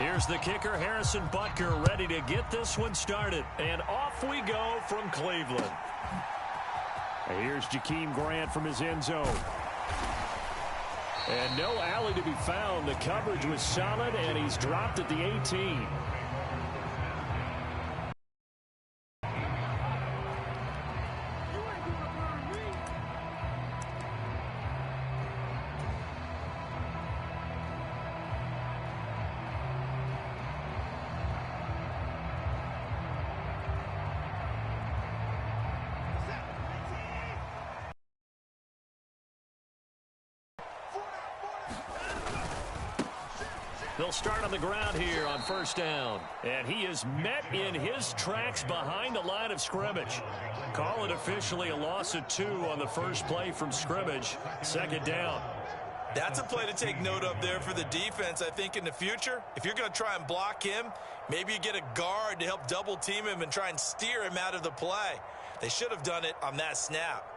Here's the kicker, Harrison Butker, ready to get this one started. And off we go from Cleveland. Here's Jakeem Grant from his end zone. And no alley to be found. The coverage was solid, and he's dropped at the 18. They'll start on the ground here on first down. And he is met in his tracks behind the line of scrimmage. Call it officially a loss of 2 on the first play from scrimmage. Second down. That's a play to take note of there for the defense, I think, in the future. If you're going to try and block him, maybe you get a guard to help double team him and try and steer him out of the play. They should have done it on that snap.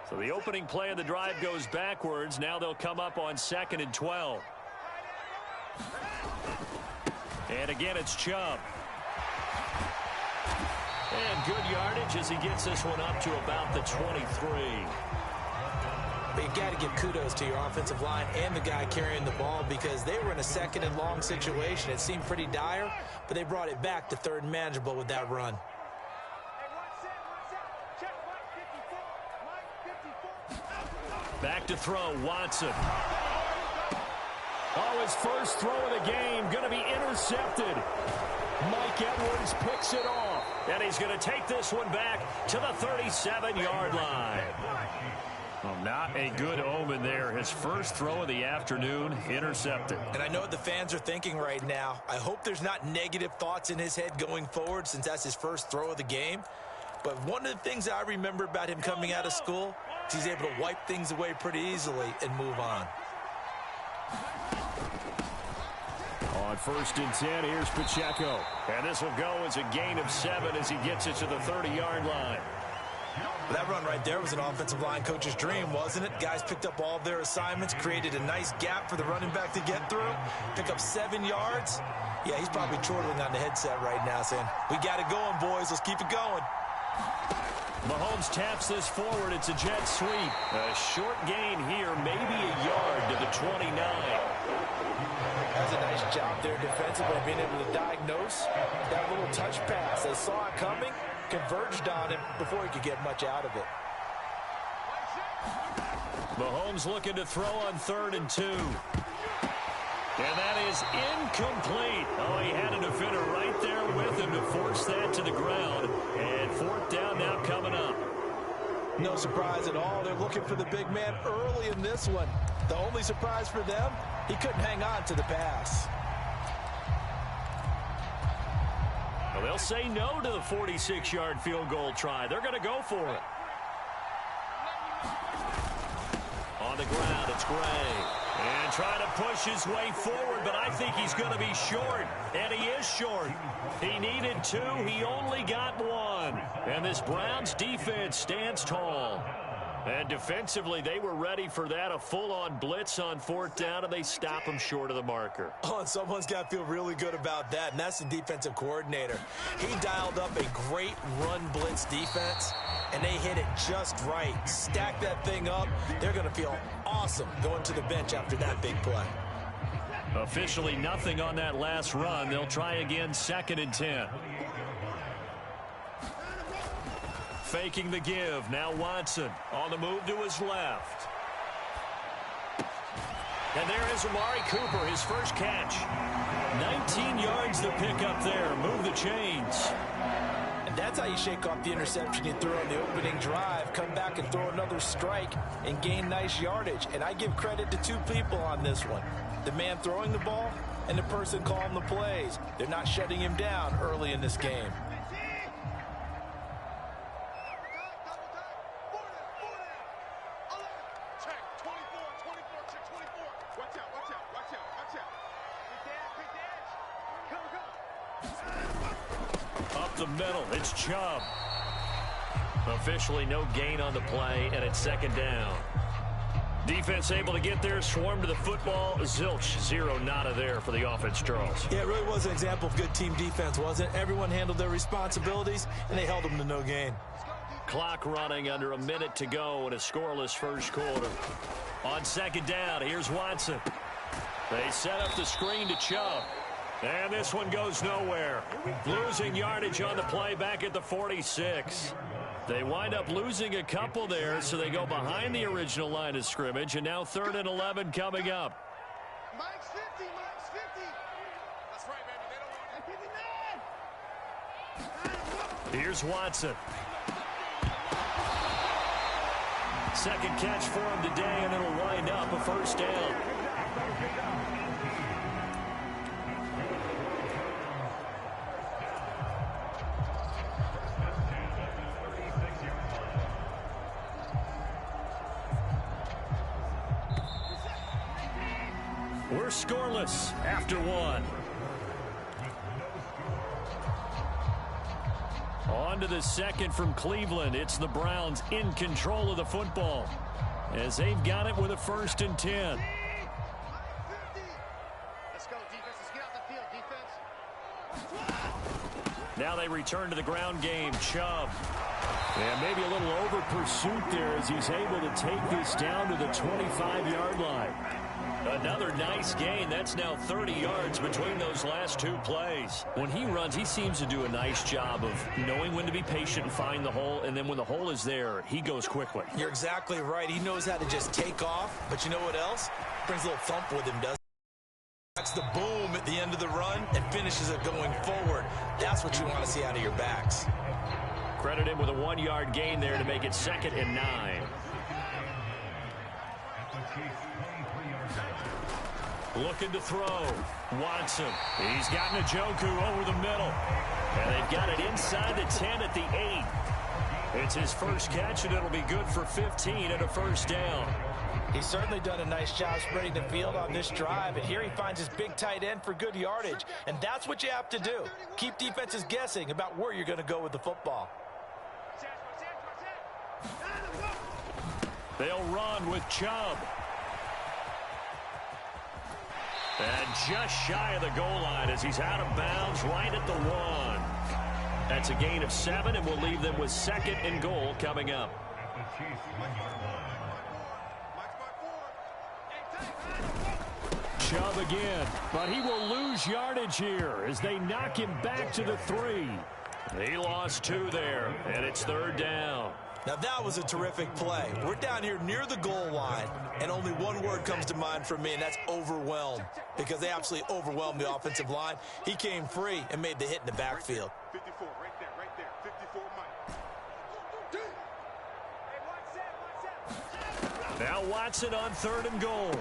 So the opening play of the drive goes backwards. Now they'll come up on 2nd and 12. And again, it's Chubb. And good yardage as he gets this one up to about the 23. But you got to give kudos to your offensive line and the guy carrying the ball because they were in a 2nd and long situation. It seemed pretty dire, but they brought it back to 3rd and manageable with that run. Back to throw, Watson. Oh, his first throw of the game going to be intercepted. Mike Edwards picks it off. And he's going to take this one back to the 37-yard line. Well, not a good omen there. His first throw of the afternoon, intercepted. And I know what the fans are thinking right now. I hope there's not negative thoughts in his head going forward since that's his first throw of the game. But one of the things I remember about him coming out of school is he's able to wipe things away pretty easily and move on. On 1st and 10, here's Pacheco. And this will go as a gain of 7 as he gets it to the 30-yard line. Well, that run right there was an offensive line coach's dream, wasn't it? Guys picked up all their assignments, created a nice gap for the running back to get through, pick up 7 yards. Yeah, he's probably chortling on the headset right now saying, we got it going, boys. Let's keep it going. Mahomes taps this forward. It's a jet sweep. A short gain here, maybe a yard to the 29. That's a nice job there defensively, being able to diagnose that little touch pass. They saw it coming, converged on him before he could get much out of it. Mahomes looking to throw on 3rd and 2. And that is incomplete. Oh, he had a defender right there with him to force that to the ground. And 4th down now coming up. No surprise at all. They're looking for the big man early in this one. The only surprise for them, he couldn't hang on to the pass. Well, they'll say no to the 46-yard field goal try. They're going to go for it. On the ground, it's Gray. And trying to push his way forward, but I think he's going to be short. And he is short. He needed 2. He only got 1. And this Browns defense stands tall. And defensively, they were ready for that, a full-on blitz on 4th down, and they stop him short of the marker. Oh, and someone's got to feel really good about that, and that's the defensive coordinator. He dialed up a great run blitz defense, and they hit it just right. Stack that thing up. They're going to feel awesome going to the bench after that big play. Officially nothing on that last run. They'll try again 2nd and 10. Faking the give. Now Watson on the move to his left. And there is Amari Cooper, his first catch. 19 yards to pick up there. Move the chains. And that's how you shake off the interception you threw on the opening drive. Come back and throw another strike and gain nice yardage. And I give credit to 2 people on this one. The man throwing the ball and the person calling the plays. They're not shutting him down early in this game. Up the middle, it's Chubb. Officially no gain on the play, and it's second down. Defense able to get there, swarm to the football. Zilch, zero nada there for the offense, Charles. Yeah, it really was an example of good team defense, wasn't it? Everyone handled their responsibilities, and they held them to no gain. Clock running under a minute to go in a scoreless first quarter. On second down, here's Watson. They set up the screen to Chubb. And this one goes nowhere. Losing yardage on the play back at the 46. They wind up losing a couple there, so they go behind the original line of scrimmage, and now 3rd and 11 coming up. Mike's 50, Mike's 50. That's right, baby. They don't want it. Here's Watson. Second catch for him today, and it'll wind up a first down. We're scoreless after one. On to the second from Cleveland. It's the Browns in control of the football as they've got it with a 1st and 10. Let's go, defense. Let's get out the field, defense. Now they return to the ground game. Chubb. And maybe a little over pursuit there as he's able to take this down to the 25-yard line. Another nice gain. That's now 30 yards between those last two plays. When he runs, he seems to do a nice job of knowing when to be patient and find the hole, and then when the hole is there, he goes quickly. You're exactly right. He knows how to just take off, but you know what else? Brings a little thump with him, doesn't he? That's the boom at the end of the run and finishes it going forward. That's what you want to see out of your backs. Credit him with a 1-yard gain there to make it 2nd and 9. Looking to throw. Watson. He's got Njoku over the middle. And they've got it inside the 10 at the 8. It's his first catch, and it'll be good for 15 and a first down. He's certainly done a nice job spreading the field on this drive, and here he finds his big tight end for good yardage. And that's what you have to do. Keep defenses guessing about where you're going to go with the football. They'll run with Chubb. And just shy of the goal line as he's out of bounds right at the 1. That's a gain of 7, and we'll leave them with 2nd and goal coming up. Chubb again, but he will lose yardage here as they knock him back to the 3. He lost 2 there, and it's 3rd down. Now that was a terrific play. We're down here near the goal line, and only one word comes to mind for me, and that's overwhelmed, because they absolutely overwhelmed the offensive line. He came free and made the hit in the backfield. 54, right there. 54, Mike. Now Watson on 3rd and goal.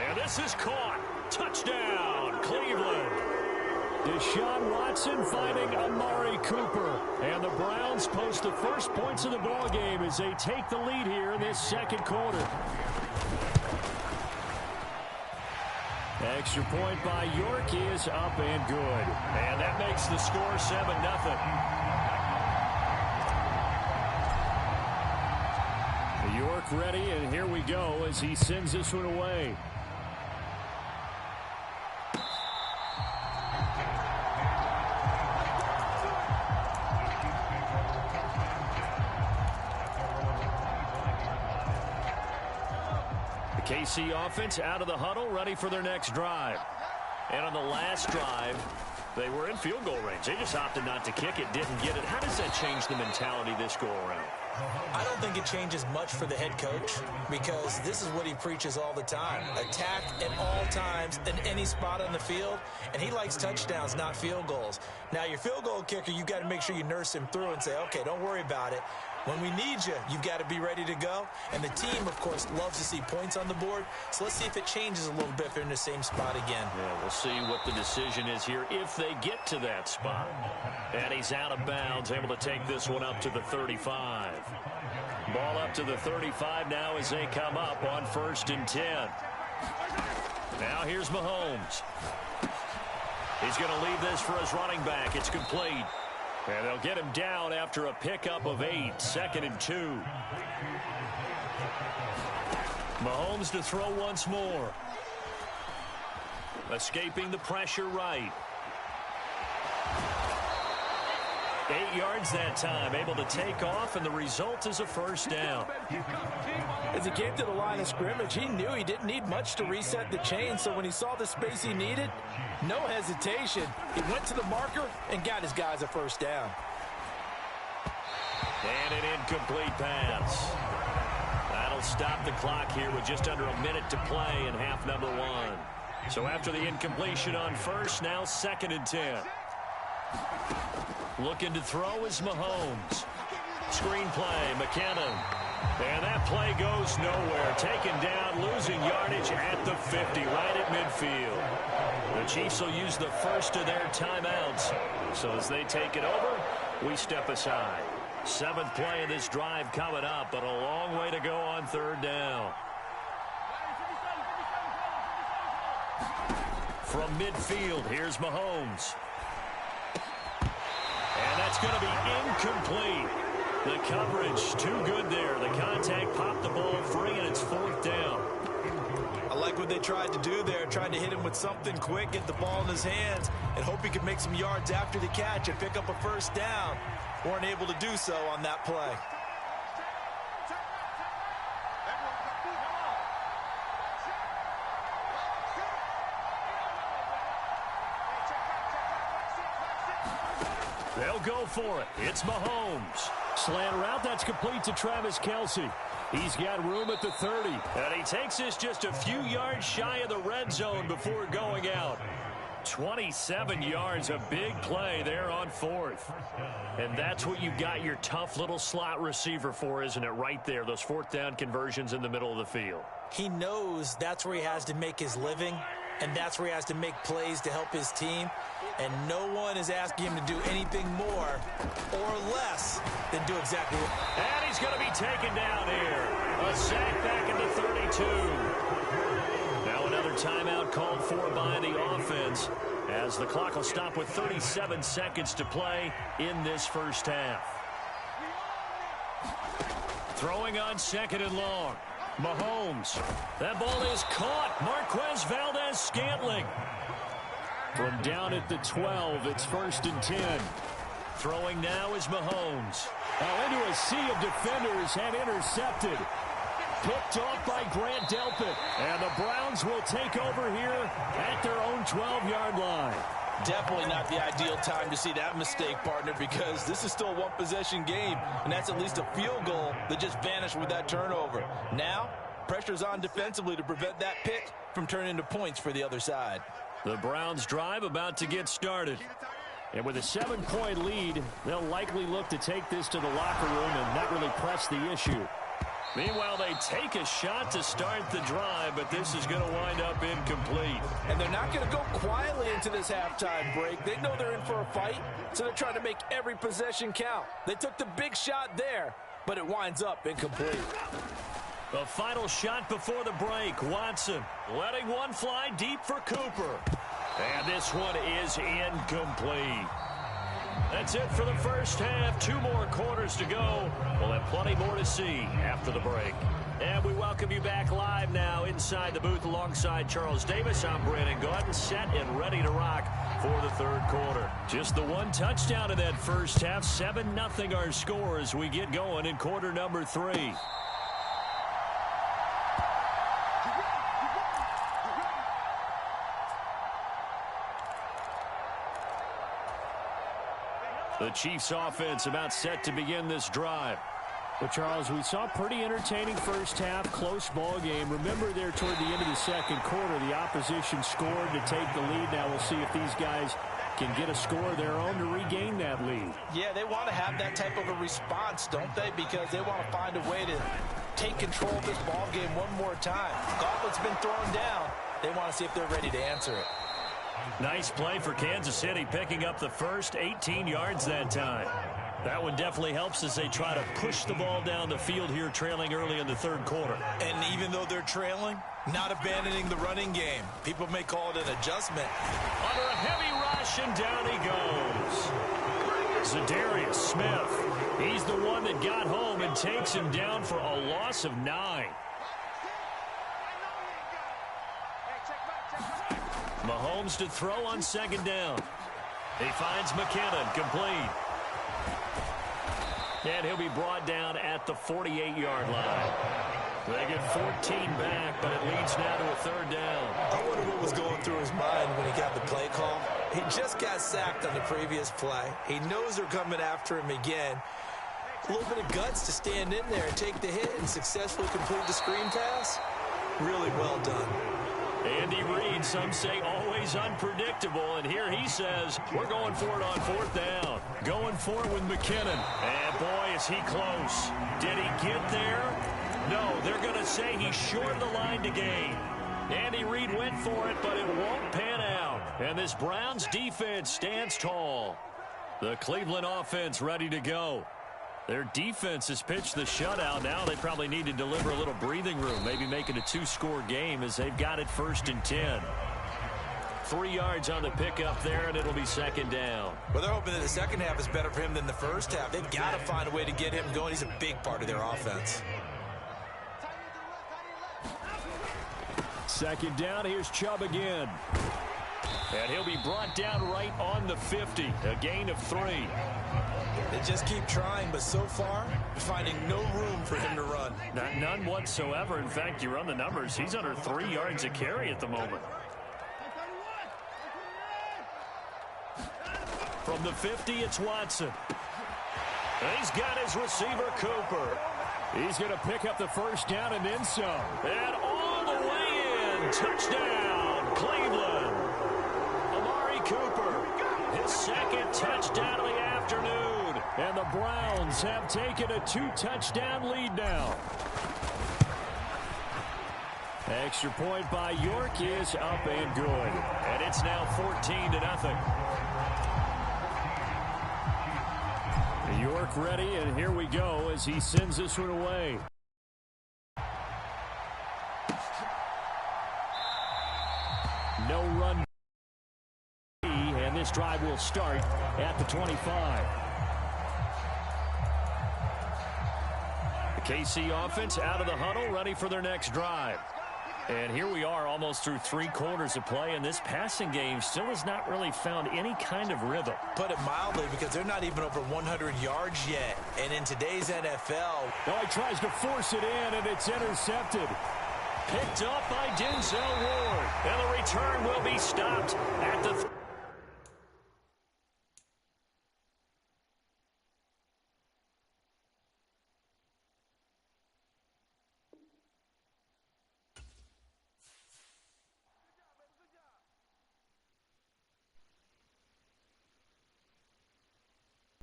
And this is caught. Touchdown, Cleveland. Deshaun Watson finding Amari Cooper. And the Browns post the first points of the ballgame as they take the lead here in this 2nd quarter. Extra point by York is up and good. And that makes the score 7-0. York ready, and here we go as he sends this one away. KC offense out of the huddle, ready for their next drive. And on the last drive, they were in field goal range. They just opted not to kick it, didn't get it. How does that change the mentality this go around? I don't think it changes much for the head coach, because this is what he preaches all the time. Attack at all times in any spot on the field, and he likes touchdowns, not field goals. Now, your field goal kicker, you've got to make sure you nurse him through and say, okay, don't worry about it. When we need you, you've got to be ready to go. And the team, of course, loves to see points on the board. So let's see if it changes a little bit if they're in the same spot again. Yeah, we'll see what the decision is here if they get to that spot. And he's out of bounds, able to take this one up to the 35. Ball up to the 35 now as they come up on 1st and 10. Now here's Mahomes. He's going to leave this for his running back. It's complete. And they'll get him down after a pickup of 8, 2nd and 2. Mahomes to throw once more. Escaping the pressure right. 8 yards that time, able to take off, and the result is a first down. As he came to the line of scrimmage, he knew he didn't need much to reset the chain, so when he saw the space he needed, no hesitation. He went to the marker and got his guys a first down. And an incomplete pass. That'll stop the clock here with just under a minute to play in half number 1. So after the incompletion on first, now 2nd and 10. Looking to throw is Mahomes. Screen play, McKinnon. And that play goes nowhere. Taken down, losing yardage at the 50, right at midfield. The Chiefs will use the first of their timeouts. So as they take it over, we step aside. 7th play of this drive coming up, but a long way to go on 3rd down. From midfield, here's Mahomes. And that's going to be incomplete. The coverage too good there. The contact popped the ball free, and it's 4th down. I like what they tried to do there, tried to hit him with something quick, get the ball in his hands, and hope he could make some yards after the catch and pick up a first down. Weren't able to do so on that play. They'll go for it. It's Mahomes. Slant route, that's complete to Travis Kelce. He's got room at the 30. And he takes this just a few yards shy of the red zone before going out. 27 yards, a big play there on 4th. And that's what you got your tough little slot receiver for, isn't it? Right there, those 4th down conversions in the middle of the field. He knows that's where he has to make his living, and that's where he has to make plays to help his team. And no one is asking him to do anything more or less than do exactly what. And he's going to be taken down here. A sack back into 32. Now another timeout called for by the offense, as the clock will stop with 37 seconds to play in this first half. Throwing on 2nd and long. Mahomes. That ball is caught. Marquez Valdez-Scantling. From down at the 12, it's 1st and 10. Throwing now is Mahomes. Into a sea of defenders and intercepted. Picked off by Grant Delpit. And the Browns will take over here at their own 12-yard line. Definitely not the ideal time to see that mistake, partner, because this is still a one-possession game, and that's at least a field goal that just vanished with that turnover. Now, pressure's on defensively to prevent that pick from turning into points for the other side. The Browns drive about to get started. And with a 7-point lead, they'll likely look to take this to the locker room and not really press the issue. Meanwhile, they take a shot to start the drive, but this is going to wind up incomplete. And they're not going to go quietly into this halftime break. They know they're in for a fight, so they're trying to make every possession count. They took the big shot there, but it winds up incomplete. The final shot before the break. Watson letting one fly deep for Cooper. And this one is incomplete. That's it for the first half. 2 more quarters to go. We'll have plenty more to see after the break. And we welcome you back live now inside the booth alongside Charles Davis. I'm Brandon Gaudin, set and ready to rock for the 3rd quarter. Just the 1 touchdown in that first half. 7-0 our score as we get going in quarter number 3. The Chiefs offense about set to begin this drive. Well, Charles, we saw a pretty entertaining first half, close ball game. Remember there toward the end of the 2nd quarter, the opposition scored to take the lead. Now we'll see if these guys can get a score of their own to regain that lead. Yeah, they want to have that type of a response, don't they? Because they want to find a way to take control of this ball game one more time. Gauntlet's been thrown down. They want to see if they're ready to answer it. Nice play for Kansas City, picking up the first 18 yards that time. That one definitely helps as they try to push the ball down the field here, trailing early in the 3rd quarter. And even though they're trailing, not abandoning the running game. People may call it an adjustment. Under a heavy rush, and down he goes. Za'Darius Smith. He's the one that got home and takes him down for a loss of 9. Mahomes to throw on second down. He finds McKinnon, complete. And he'll be brought down at the 48-yard line. They get 14 back, but it leads now to a third down. I wonder what was going through his mind when he got the play call. He just got sacked on the previous play. He knows they're coming after him again. A little bit of guts to stand in there and take the hit and successfully complete the screen pass. Really well done. Andy Reid, some say always unpredictable, and here he says, we're going for it on fourth down. Going for it with McKinnon. And boy, is he close. Did he get there? No, they're going to say he's short of the line to gain. Andy Reid went for it, but it won't pan out. And this Browns defense stands tall. The Cleveland offense ready to go. Their defense has pitched the shutout. Now they probably need to deliver a little breathing room, maybe make it a 2-score game as they've got it 1st and 10. 3 yards on the pickup there, and it'll be second down. Well, they're hoping that the second half is better for him than the first half. They've got to find a way to get him going. He's a big part of their offense. Second down, here's Chubb again. And he'll be brought down right on the 50, a gain of 3. They just keep trying, but so far, finding no room for him to run. None whatsoever. In fact, you run the numbers, he's under 3 yards a carry at the moment. From the 50, it's Watson. He's got his receiver, Cooper. He's going to pick up the first down and then some. And all the way in. Touchdown, Cleveland. Amari Cooper, his second touchdown of the afternoon. And the Browns have taken a 2-touchdown lead now. Extra point by York is up and good. And it's now 14-0. York ready, and here we go as he sends this one away. No run. And this drive will start at the 25. The KC offense out of the huddle, ready for their next drive. And here we are almost through 3 quarters of play, and this passing game still has not really found any kind of rhythm. Put it mildly, because they're not even over 100 yards yet. And in today's NFL... Oh, he tries to force it in, and it's intercepted. Picked up by Denzel Ward. And the return will be stopped at the...